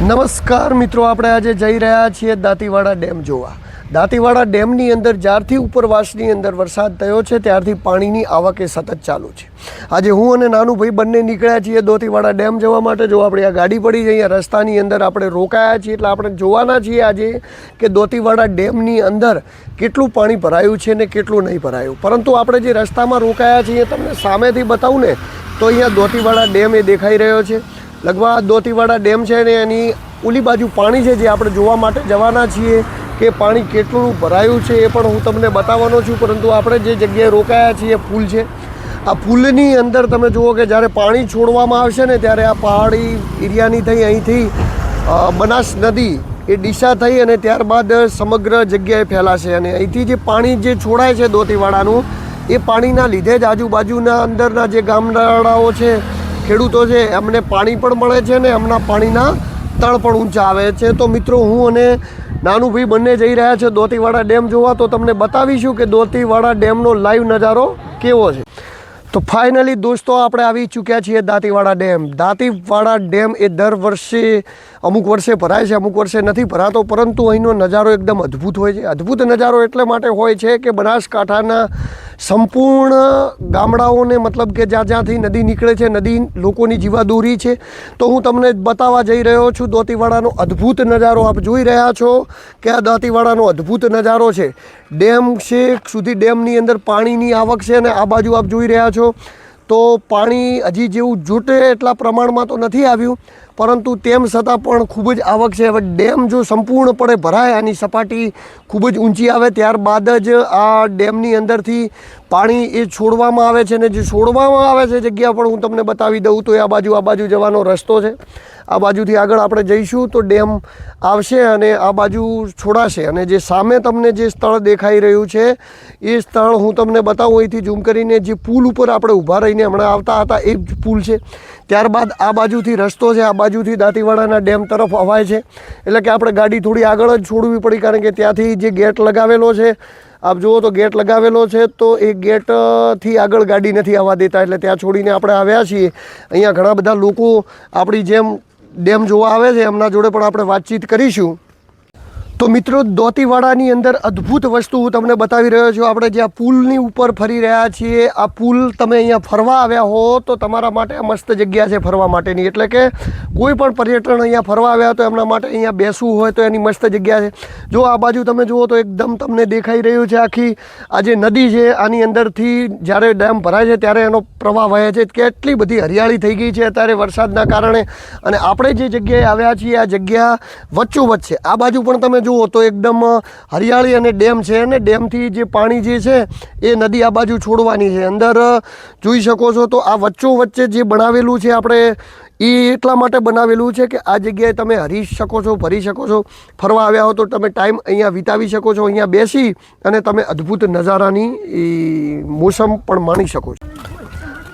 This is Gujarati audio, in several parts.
નમસ્કાર મિત્રો, આપણે આજે જઈ રહ્યા છીએ દાંતીવાડા ડેમ જોવા. દાંતીવાડા ડેમની અંદર જ્યારથી ઉપરવાસની અંદર વરસાદ થયો છે ત્યારથી પાણીની આવક એ સતત ચાલુ છે. આજે હું અને નાનું ભાઈ બંને નીકળ્યા છીએ દાંતીવાડા ડેમ જોવા માટે. જો આપણે આ ગાડી પડી છે અહીંયા રસ્તાની અંદર આપણે રોકાયા છીએ, એટલે આપણે જોવાના છીએ આજે કે દાંતીવાડા ડેમની અંદર કેટલું પાણી ભરાયું છે ને કેટલું નહીં ભરાયું. પરંતુ આપણે જે રસ્તામાં રોકાયા છીએ તમને સામેથી બતાવું ને તો અહીંયા દાંતીવાડા ડેમ એ દેખાઈ રહ્યો છે. લગભગ દાંતીવાડા ડેમ છે ને એની ઓલી બાજુ પાણી છે જે આપણે જોવા માટે જવાના છીએ કે પાણી કેટલું ભરાયું છે એ પણ હું તમને બતાવવાનો છું. પરંતુ આપણે જે જગ્યાએ રોકાયા છીએ પુલ છે, આ પુલની અંદર તમે જુઓ કે જ્યારે પાણી છોડવામાં આવશે ને ત્યારે આ પહાડી એરિયાની થઈ અહીંથી બનાસ નદી એ ડીસા થઈ અને ત્યારબાદ સમગ્ર જગ્યાએ ફેલાશે. અને અહીંથી જે પાણી જે છોડાય છે દાંતીવાડાનું એ પાણીના લીધે જ આજુબાજુના અંદરના જે ગામડાઓ છે, ખેડૂતો છે, એમને પાણી પણ મળે છે ને એમના પાણીના તળ પણ ઊંચા આવે છે. તો મિત્રો, હું અને નાનું ભાઈ બંને જઈ રહ્યા છે દાંતીવાડા ડેમ જોવા. તો તમને બતાવીશું કે દાંતીવાડા ડેમનો લાઈવ નજારો કેવો છે. તો ફાઇનલી દોસ્તો, આપણે આવી ચૂક્યા છીએ દાંતીવાડા ડેમ. દાંતીવાડા ડેમ એ દર વર્ષે અમુક વર્ષે ભરાય છે, અમુક વર્ષે નથી ભરાતો. પરંતુ અહીંનો નજારો એકદમ અદ્ભુત હોય છે. અદ્ભુત નજારો એટલે માટે હોય છે કે બનાસકાંઠાના સંપૂર્ણ ગામડાઓને મતલબ કે જ્યાં જ્યાંથી નદી નીકળે છે, નદી લોકોની જીવાદોરી છે. તો હું તમને બતાવવા જઈ રહ્યો છું દાંતીવાડાનો અદ્ભુત નજારો. આપ જોઈ રહ્યા છો કે આ દાંતીવાડાનો અદ્ભુત નજારો છે. ડેમ છેક સુધી ડેમની અંદર પાણીની આવક છે અને આ બાજુ આપ જોઈ રહ્યા છો તો પાણી હજી જેવું જોટે એટલા પ્રમાણમાં તો નથી આવ્યું, પરંતુ તેમ છતાં પણ ખૂબ જ આવક છે. હવે ડેમ જો સંપૂર્ણપણે ભરાય, આની સપાટી ખૂબ જ ઊંચી આવે ત્યારબાદ જ આ ડેમની અંદરથી પાણી એ છોડવામાં આવે છે. ને જે છોડવામાં આવે છે જગ્યા પણ હું તમને બતાવી દઉં તો આ બાજુ જવાનો રસ્તો છે. આ બાજુથી આગળ આપણે જઈશું તો ડેમ આવશે અને આ બાજુ છોડાશે. અને જે સામે તમને જે સ્થળ દેખાઈ રહ્યું છે એ સ્થળ હું તમને બતાવું અહીંથી ઝૂમ કરીને. જે પુલ ઉપર આપણે ઊભા રહીને હમણાં આવતા હતા એ જ પુલ છે. ત્યારબાદ આ બાજુથી રસ્તો છે, આ બાજુથી દાંતીવાડાના ડેમ તરફ અવાય છે. એટલે કે આપણે ગાડી થોડી આગળ જ છોડવી પડી, કારણ કે ત્યાંથી જે ગેટ લગાવેલો છે, આપ જુઓ તો ગેટ લગાવેલો છે, તો એ ગેટથી આગળ ગાડી નથી આવવા દેતા. એટલે ત્યાં છોડીને આપણે આવ્યા છીએ. અહીંયા ઘણા બધા લોકો આપણી જેમ ડેમ જોવા આવે છે, એમના જોડે પણ આપણે વાતચીત કરીશું. તો મિત્રો, દાંતીવાડાની અંદર અદ્ભુત વસ્તુ હું તમને બતાવી રહ્યો છું. આપણે જ્યાં પુલની ઉપર ફરી રહ્યા છીએ, આ પુલ તમે અહીંયા ફરવા આવ્યા હો તો તમારા માટે મસ્ત જગ્યા છે ફરવા માટેની. એટલે કે કોઈ પણ પર્યટન અહીંયા ફરવા આવ્યા તો એમના માટે અહીંયા બેસવું હોય તો એની મસ્ત જગ્યા છે. જો આ બાજુ તમે જુઓ તો એકદમ તમને દેખાઈ રહ્યું છે આખી આ જે નદી છે, આની અંદરથી જ્યારે ડેમ ભરાય છે ત્યારે એનો પ્રવાહ વહે છે. કેટલી બધી હરિયાળી થઈ ગઈ છે અત્યારે વરસાદના કારણે. અને આપણે જે જગ્યાએ આવ્યા છીએ આ જગ્યા વચ્ચોવચ્ચ છે. આ બાજુ પણ તમે જુઓ તો એકદમ હરિયાળી અને ડેમ છે. અને ડેમથી જે પાણી જે છે એ નદી આ બાજુ છોડવાની છે. અંદર જોઈ શકો છો તો આ વચ્ચે જે બનાવેલું છે આપણે એ એટલા માટે બનાવેલું છે કે આ જગ્યાએ તમે હરી શકો છો, ફરી શકો છો. ફરવા આવ્યા હો તો તમે ટાઈમ અહીંયા વિતાવી શકો છો. અહીંયા બેસી અને તમે અદ્ભુત નજારાની મોસમ પણ માણી શકો છો.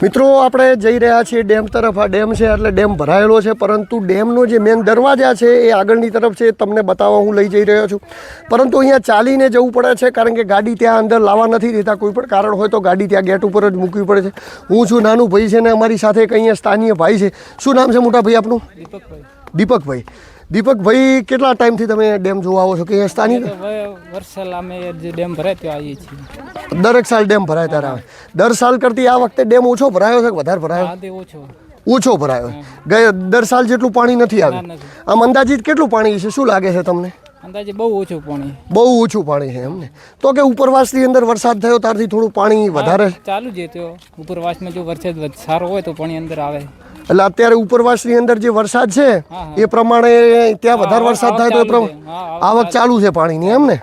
મિત્રો, આપણે જઈ રહ્યા છીએ ડેમ તરફ. આ ડેમ છે એટલે ડેમ ભરાયેલો છે, પરંતુ ડેમનો જે મેન દરવાજા છે એ આગળની તરફ છે, તમને બતાવવા હું લઈ જઈ રહ્યો છું. પરંતુ અહીંયા ચાલીને જવું પડે છે, કારણ કે ગાડી ત્યાં અંદર લાવવા નથી દેતા. કોઈ પણ કારણ હોય તો ગાડી ત્યાં ગેટ ઉપર જ મૂકવી પડે છે. હું છું, નાનું ભાઈ છે ને અમારી સાથે એક અહીંયા સ્થાનીય ભાઈ છે. શું નામ છે મોટા ભાઈ આપનું? દીપકભાઈ. દીપકભાઈ, કેટલા ટાઈમથી તમે ડેમ જોવા આવો છો કે અહીંયા સ્થાનિક? વર્ષ અમે જે ડેમ ભરાય ત્યાં આવીએ છીએ. દરેક સાલ ડેમ ભરાય ત્યારે આવે. દર સાલ કરતી આ વખતે ડેમ ઓછો ભરાયો છે કે વધારે ભરાયો? ઓછો ભરાયો. દર સાલ જેટલું પાણી નથી આવ્યું. આમ અંદાજિત કેટલું પાણી છે, શું લાગે છે તમને? અંદાજે બહુ ઓછું પાણી. બહુ ઓછું પાણી છે એમને? તો કે ઉપરવાસની અંદર વરસાદ થયો ત્યારથી થોડું પાણી વધારે ચાલુ છે. તો ઉપરવાસમાં જો વરસાદ સારો હોય તો પાણી અંદર આવે. એટલે અત્યારે ઉપરવાસની અંદર જે વરસાદ છે એ પ્રમાણે ત્યાં વધારે વરસાદ થાય તો એ પ્રમાણે આવક ચાલુ છે પાણીની, એમ ને?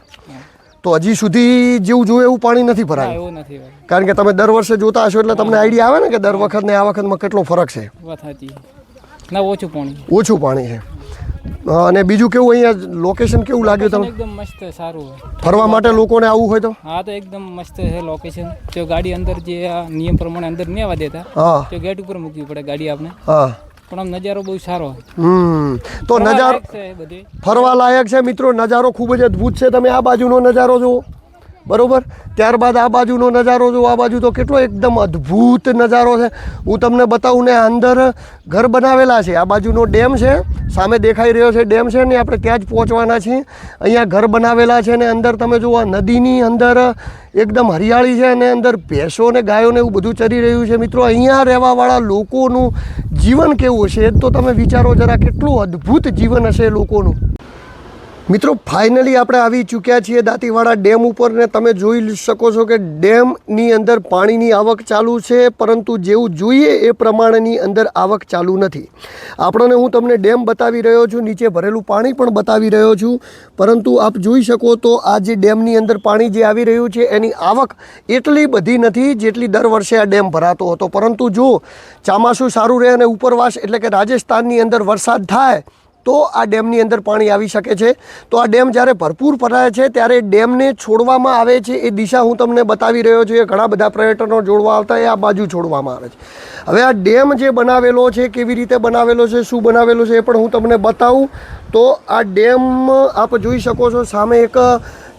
તો હજી સુધી જેવું જોઈએ એવું પાણી નથી ભરાયું, કારણ કે તમે દર વર્ષે જોતા હશો એટલે તમને આઈડિયા આવે ને કે દર વખત ને આ વખતમાં કેટલો ફરક છે. ઓછું પાણી છે. અને બીજું કેવું, અહીંયા લોકેશન કેવું લાગ્યું તમને? એકદમ મસ્ત, સારું. ફરવા માટે લોકોને આવવું હોય તો? હા, તો એકદમ મસ્ત છે લોકેશન. જો ગાડી અંદર જે નિયમ પ્રમાણે અંદર નહીં આવવા દેતા, તો ગેટ ઉપર મૂકવી પડે ગાડી આપણે. હા, પણ આમ નજારો બહુ સારો. તો નજારો ફરવા લાયક છે મિત્રો. નજારો ખૂબ જ અદ્ભુત છે. તમે આ બાજુનો નજારો જુઓ, બરોબર. ત્યારબાદ આ બાજુનો નજારો જો, આ બાજુ તો કેટલો એકદમ અદ્ભુત નજારો છે. હું તમને બતાવું ને, અંદર ઘર બનાવેલા છે. આ બાજુનો ડેમ છે, સામે દેખાઈ રહ્યો છે ડેમ છે ને, આપણે ત્યાં જ પહોંચવાના છીએ. અહીંયા ઘર બનાવેલા છે ને અંદર તમે જુઓ નદીની અંદર એકદમ હરિયાળી છે અને અંદર ભેંસો ને ગાયો ને એવું બધું ચરી રહ્યું છે. મિત્રો અહીંયા રહેવાવાળા લોકોનું જીવન કેવું હશે એ તો તમે વિચારો જરા, કેટલું અદ્ભુત જીવન હશે લોકોનું. મિત્રો ફાઇનલી આપણે આવી ચૂક્યા છીએ દાંતીવાડા ડેમ ઉપર ને તમે જોઈ શકો છો કે ડેમની અંદર પાણીની આવક ચાલુ છે, પરંતુ જેવું જોઈએ એ પ્રમાણેની અંદર આવક ચાલુ નથી. આપણને હું તમને ડેમ બતાવી રહ્યો છું, નીચે ભરેલું પાણી પણ બતાવી રહ્યો છું, પરંતુ આપ જોઈ શકો તો આ જે ડેમની અંદર પાણી જે આવી રહ્યું છે એની આવક એટલી બધી નથી જેટલી દર વર્ષે આ ડેમ ભરાતો હતો. પરંતુ જો ચોમાસું સારું રહે અને ઉપરવાસ એટલે કે રાજસ્થાનની અંદર વરસાદ થાય તો આ ડેમની અંદર પાણી આવી શકે છે. તો આ ડેમ જ્યારે ભરપૂર ભરાય છે ત્યારે ડેમને છોડવામાં આવે છે એ દિશા હું તમને બતાવી રહ્યો છું. એ ઘણા બધા પર્યટનો જોડવા આવતા એ આ બાજુ છોડવામાં આવે છે. હવે આ ડેમ જે બનાવેલો છે, કેવી રીતે બનાવેલો છે, શું બનાવેલો છે એ પણ હું તમને બતાવું. તો આ ડેમ આપ જોઈ શકો છો, સામે એક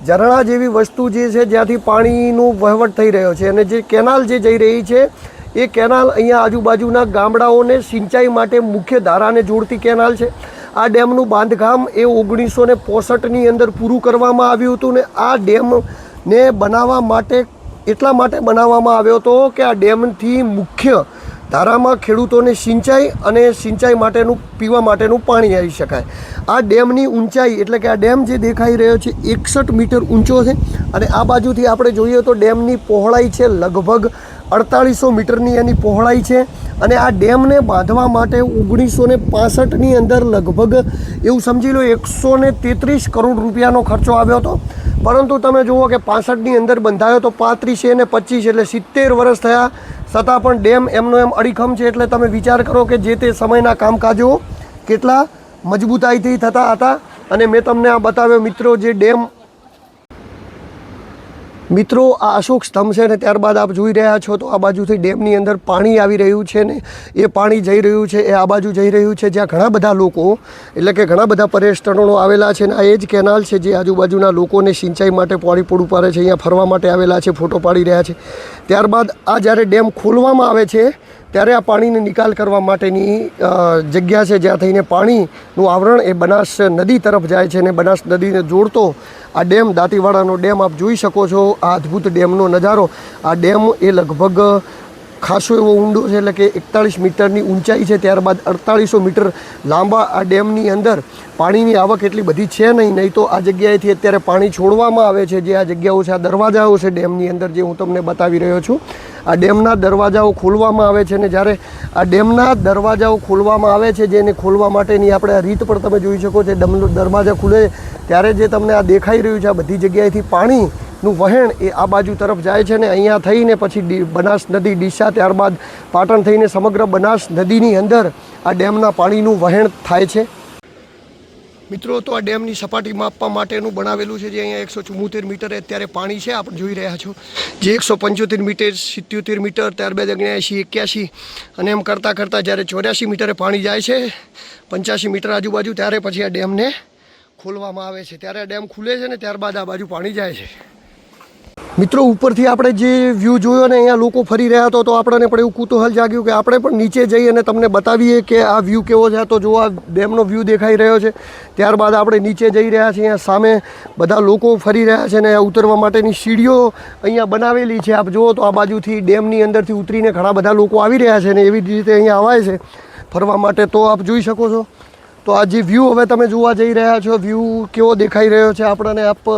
ઝરણા જેવી વસ્તુ જે છે જ્યાંથી પાણીનું વહીવટ થઈ રહ્યો છે, અને જે કેનાલ જે જઈ રહી છે એ કેનાલ અહીંયા આજુબાજુના ગામડાઓને સિંચાઈ માટે મુખ્ય ધારાને જોડતી કેનાલ છે. આ ડેમનું બાંધકામ એ 1965ની અંદર પૂરું કરવામાં આવ્યું હતું ને આ ડેમને બનાવવા માટે એટલા માટે બનાવવામાં આવ્યો હતો કે આ ડેમથી મુખ્ય ધારામાં ખેડૂતોને સિંચાઈ અને સિંચાઈ માટેનું પીવા માટેનું પાણી આવી શકાય. આ ડેમની ઊંચાઈ એટલે કે આ ડેમ જે દેખાઈ રહ્યો છે 61 મીટર ઊંચો છે અને આ બાજુથી આપણે જોઈએ તો ડેમની પહોળાઈ છે લગભગ 4800 મીટરની એની પહોળાઈ છે. અને આ ડેમને બાંધવા માટે 1965ની અંદર લગભગ એવું સમજી લો 133 કરોડ રૂપિયાનો ખર્ચો આવ્યો હતો. પરંતુ તમે જુઓ કે 65ની અંદર બંધાયો તો 35 અને 25 એટલે 70 વર્ષ થયા, છતાં પણ ડેમ એમનો એમ અડીખમ છે. એટલે તમે વિચાર કરો કે જે તે સમયના કામકાજો કેટલા મજબૂતાઈથી થતા હતા. અને મેં તમને આ બતાવ્યો મિત્રો જે ડેમ. મિત્રો આ અશોક સ્તંભ છે ને ત્યારબાદ આપ જોઈ રહ્યા છો તો આ બાજુથી ડેમની અંદર પાણી આવી રહ્યું છે ને એ પાણી જઈ રહ્યું છે એ આ બાજુ જઈ રહ્યું છે, જ્યાં ઘણા બધા લોકો એટલે કે ઘણા બધા પર્યટનો આવેલા છે ને આ એ જ કેનાલ છે જે આજુબાજુના લોકોને સિંચાઈ માટે પાણી પૂરું પાડે છે. અહીંયા ફરવા માટે આવેલા છે, ફોટો પાડી રહ્યા છે. ત્યારબાદ આ જ્યારે ડેમ ખોલવામાં આવે છે ત્યારે આ પાણીને નિકાલ કરવા માટેની જગ્યા છે જ્યાં થઈને પાણીનું આવરણ એ બનાસ નદી તરફ જાય છે. અને બનાસ નદીને જોડતો આ ડેમ દાંતીવાડાનો ડેમ આપ જોઈ શકો છો. આ અદ્ભુત ડેમનો નજારો. આ ડેમ એ લગભગ ખાસો એવો ઊંડો છે, એટલે કે 41 મીટરની ઊંચાઈ છે. ત્યારબાદ 4800 મીટર લાંબા આ ડેમની અંદર પાણીની આવક એટલી બધી છે નહીં તો આ જગ્યાએથી અત્યારે પાણી છોડવામાં આવે છે. જે આ જગ્યાઓ છે, આ દરવાજાઓ છે ડેમની અંદર જે હું તમને બતાવી રહ્યો છું. આ ડેમના દરવાજાઓ ખોલવામાં આવે છે અને જ્યારે આ ડેમના દરવાજાઓ ખોલવામાં આવે છે જેને ખોલવા માટેની આપણે આ રીત પણ તમે જોઈ શકો છો. દરવાજા ખુલે ત્યારે જે તમને આ દેખાઈ રહ્યું છે આ બધી જગ્યાએથી પાણીનું વહેણ એ આ બાજુ તરફ જાય છે ને અહીંયા થઈને પછી બનાસ નદી ડીસા ત્યારબાદ પાટણ થઈને સમગ્ર બનાસ નદીની અંદર આ ડેમના પાણીનું વહેણ થાય છે. મિત્રો તો આ ડેમની સપાટી માપવા માટેનું બનાવેલું છે જે અહીંયા 174 મીટરે અત્યારે પાણી છે આપણે જોઈ રહ્યા છો. જે 175 મીટર, 77 મીટર, ત્યારબાદ 79, 81 અને એમ કરતાં કરતાં જ્યારે 84 મીટરે પાણી જાય છે 85 મીટર આજુબાજુ ત્યારે પછી આ ડેમને ખોલવામાં આવે છે. ત્યારે આ ડેમ ખુલે છે ને ત્યારબાદ આ બાજુ પાણી જાય છે. મિત્રો ઉપરથી આપણે જે વ્યૂ જોયો ને અહીંયા લોકો ફરી રહ્યા હતા તો આપણને પણ એવું કુતૂહલ જાગ્યું કે આપણે પણ નીચે જઈ અને તમને બતાવીએ કે આ વ્યૂ કેવો છે. તો જો આ ડેમનો વ્યૂ દેખાઈ રહ્યો છે. ત્યારબાદ આપણે નીચે જઈ રહ્યા છીએ. અહીંયા સામે બધા લોકો ફરી રહ્યા છે ને ઉતરવા માટેની સીડીઓ અહીંયા બનાવેલી છે. આપ જુઓ તો આ બાજુથી ડેમની અંદરથી ઉતરીને ઘણા બધા લોકો આવી રહ્યા છે ને એવી જ રીતે અહીંયા આવાય છે ફરવા માટે. તો આપ જોઈ શકો છો. તો આ જે વ્યૂ હવે તમે જોવા જઈ રહ્યા છો, વ્યૂ કેવો દેખાઈ રહ્યો છે આપણને આપ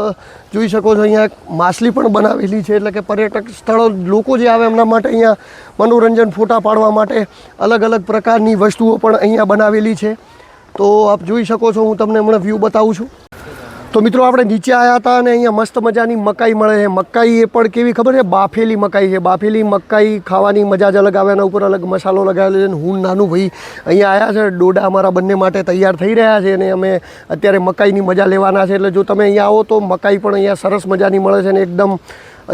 જોઈ શકો છો. અહીંયા માછલી પણ બનાવેલી છે, એટલે કે પર્યટક સ્થળો લોકો જે આવે એમના માટે અહીંયા મનોરંજન, ફોટા પાડવા માટે અલગ અલગ પ્રકારની વસ્તુઓ પણ અહીંયા બનાવેલી છે. તો આપ જોઈ શકો છો. હું તમને હમણાં વ્યૂ બતાવું છું. તો મિત્રો આપણે નીચે આવ્યા હતા અને અહીંયા મસ્ત મજાની મકાઈ મળે છે. મકાઈ એ પણ કેવી ખબર છે? બાફેલી મકાઈ છે. બાફેલી મકાઈ ખાવાની મજા જ અલગ આવે. એના ઉપર અલગ મસાલો લગાવેલો છે. હું નાનું ભાઈ અહીંયા આવ્યા છે. ડોડા અમારા બંને માટે તૈયાર થઈ રહ્યા છે અને અમે અત્યારે મકાઈની મજા લેવાના છે. એટલે જો તમે અહીંયા આવો તો મકાઈ પણ અહીંયા સરસ મજાની મળે છે અને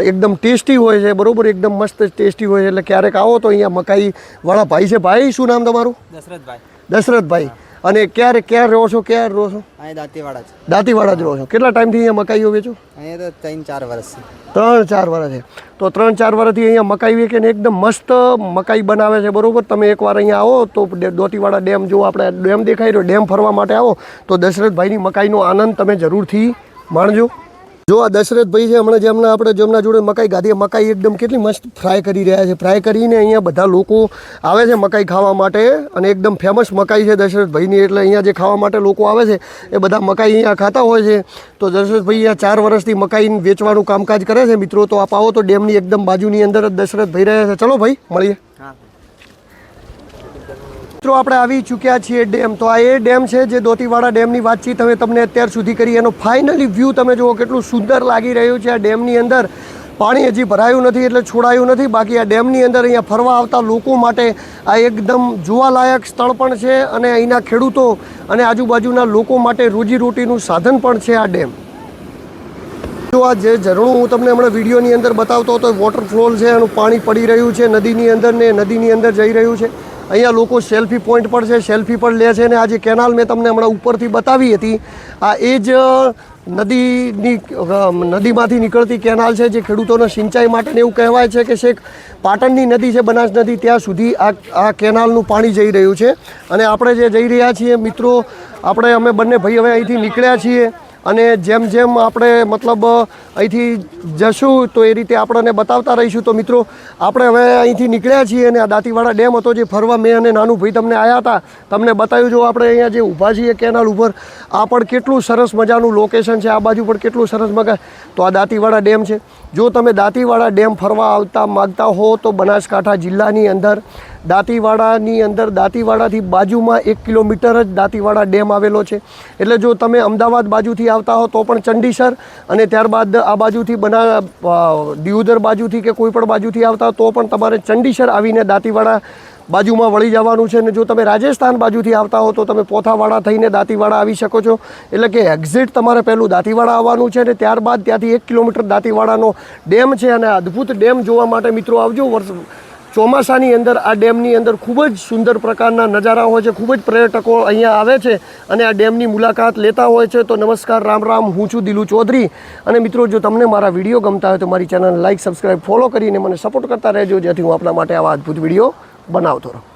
એકદમ ટેસ્ટી હોય છે. બરાબર, એકદમ મસ્ત ટેસ્ટી હોય છે. એટલે ક્યારેક આવો તો અહીંયા મકાઈવાળા ભાઈ છે. ભાઈ શું નામ તમારું? દશરથભાઈ. દશરથભાઈ. અને ક્યાં રહો છો? ક્યાં રહો છો? અહીં દાંતીવાડા છે. દાંતીવાડા જ રહો છો. કેટલા ટાઈમથી અહીંયા મકાઈઓ વેચો? અહીંયા તો 3-4 વર્ષ છે. 3-4 વર્ષ છે. તો 3-4 વર્ષથી અહીંયા મકાઈ વેચે ને એકદમ મસ્ત મકાઈ બનાવે છે, બરોબર. તમે એકવાર અહીંયા આવો તો દાંતીવાડા ડેમ જો આપણે ડેમ દેખાઈ રહ્યો, ડેમ ફરવા માટે આવો તો દશરથભાઈની મકાઈનો આનંદ તમે જરૂરથી માણજો. જો આ દશરથભાઈ છે, હમણાં જેમના જોડે મકાઈ ગાધી, મકાઈ એકદમ કેટલી મસ્ત ફ્રાય કરી રહ્યા છે. ફ્રાય કરીને અહીંયા બધા લોકો આવે છે મકાઈ ખાવા માટે અને એકદમ ફેમસ મકાઈ છે દશરથભાઈની. એટલે અહીંયા જે ખાવા માટે લોકો આવે છે એ બધા મકાઈ અહીંયા ખાતા હોય છે. તો દશરથભાઈ અહીંયા 4 વર્ષથી મકાઈ વેચવાનું કામકાજ કરે છે મિત્રો. તો આપ આવો તો ડેમની એકદમ બાજુની અંદર જ દશરથભાઈ રહે છે. ચલો ભાઈ મળીએ. મિત્રો આપણે આવી ચૂક્યા છીએ ડેમ. તો આ એ ડેમ છે જે દાંતીવાડા ડેમની વાતચીત હવે તમને અત્યાર સુધી કરી. એનો ફાઇનલી વ્યૂ તમે જુઓ, કેટલું સુંદર લાગી રહ્યું છે. આ ડેમની અંદર પાણી હજી ભરાયું નથી એટલે છોડાયું નથી. બાકી આ ડેમની અંદર અહીંયા ફરવા આવતા લોકો માટે આ એકદમ જોવાલાયક સ્થળ પણ છે અને અહીંના ખેડૂતો અને આજુબાજુના લોકો માટે રોજીરોટીનું સાધન પણ છે આ ડેમ. જો આ જે ઝરણું હું તમને હમણાં વિડીયોની અંદર બતાવતો હતો, વોટરફોલ છે, એનું પાણી પડી રહ્યું છે નદીની અંદર ને નદીની અંદર જઈ રહ્યું છે. અહીંયા લોકો સેલ્ફી પોઈન્ટ પર છે, સેલ્ફી પણ લે છે. ને આ જે કેનાલ મેં તમને હમણાં ઉપરથી બતાવી હતી, આ એ જ નદીમાંથી નીકળતી કેનાલ છે જે ખેડૂતોને સિંચાઈ માટે એવું કહેવાય છે કે છેક પાટણની નદી છે, બનાસ નદી, ત્યાં સુધી આ કેનાલનું પાણી જઈ રહ્યું છે. અને આપણે જે જઈ રહ્યા છીએ મિત્રો, અમે બંને ભાઈ હવે અહીંથી નીકળ્યા છીએ અને જેમ જેમ આપણે મતલબ અહીંથી જશું તો એ રીતે આપણને બતાવતા રહીશું. તો મિત્રો આપણે હવે અહીંથી નીકળ્યા છીએ અને આ દાંતીવાડા ડેમ હતો જે ફરવા મેં અને નાનું ભાઈ તમને આવ્યા હતા, તમને બતાવ્યું. જો આપણે અહીંયા જે ઊભા છીએ કેનાલ ઉપર, આ પણ કેટલું સરસ મજાનું લોકેશન છે. આ બાજુ પણ કેટલું સરસ મજા. તો આ દાંતીવાડા ડેમ છે. જો તમે દાંતીવાડા ડેમ ફરવા આવતા માગતા હો તો બનાસકાંઠા જિલ્લાની અંદર દાંતીવાડાથી બાજુમાં 1 કિલોમીટર જ દાંતીવાડા ડેમ આવેલો છે. એટલે જો તમે અમદાવાદ બાજુથી આવતા હો તો પણ ચંડીસર, અને ત્યારબાદ આ બાજુથી દિયોદર બાજુથી કે કોઈ પણ બાજુથી આવતા હો તો પણ તમારે ચંડીસર આવીને દાંતીવાડા બાજુમાં વળી જવાનું છે. અને જો તમે રાજસ્થાન બાજુથી આવતા હો તો તમે પોથાવાડા થઈને દાંતીવાડા આવી શકો છો. એટલે કે એક્ઝિટ તમારે પહેલું દાંતીવાડા આવવાનું છે અને ત્યારબાદ ત્યાંથી 1 કિલોમીટર દાંતીવાડાનો ડેમ છે. અને અદ્ભુત ડેમ જોવા માટે મિત્રો આવજો. ચોમાસાની અંદર આ ડેમની અંદર ખૂબ જ સુંદર પ્રકારના નજારા હોય છે. ખૂબ જ પર્યટકો અહીંયા આવે છે અને આ ડેમની મુલાકાત લેતા હોય છે. તો નમસ્કાર, રામ રામ, હું છું દિલુ ચૌધરી. અને મિત્રો જો તમને મારા વિડીયો ગમતા હોય તો મારી ચેનલ લાઇક, સબસ્ક્રાઈબ, ફોલો કરીને મને સપોર્ટ કરતા રહેજો, જેથી હું આપણા માટે આવા અદ્ભુત વિડીયો બનાવતો રહું.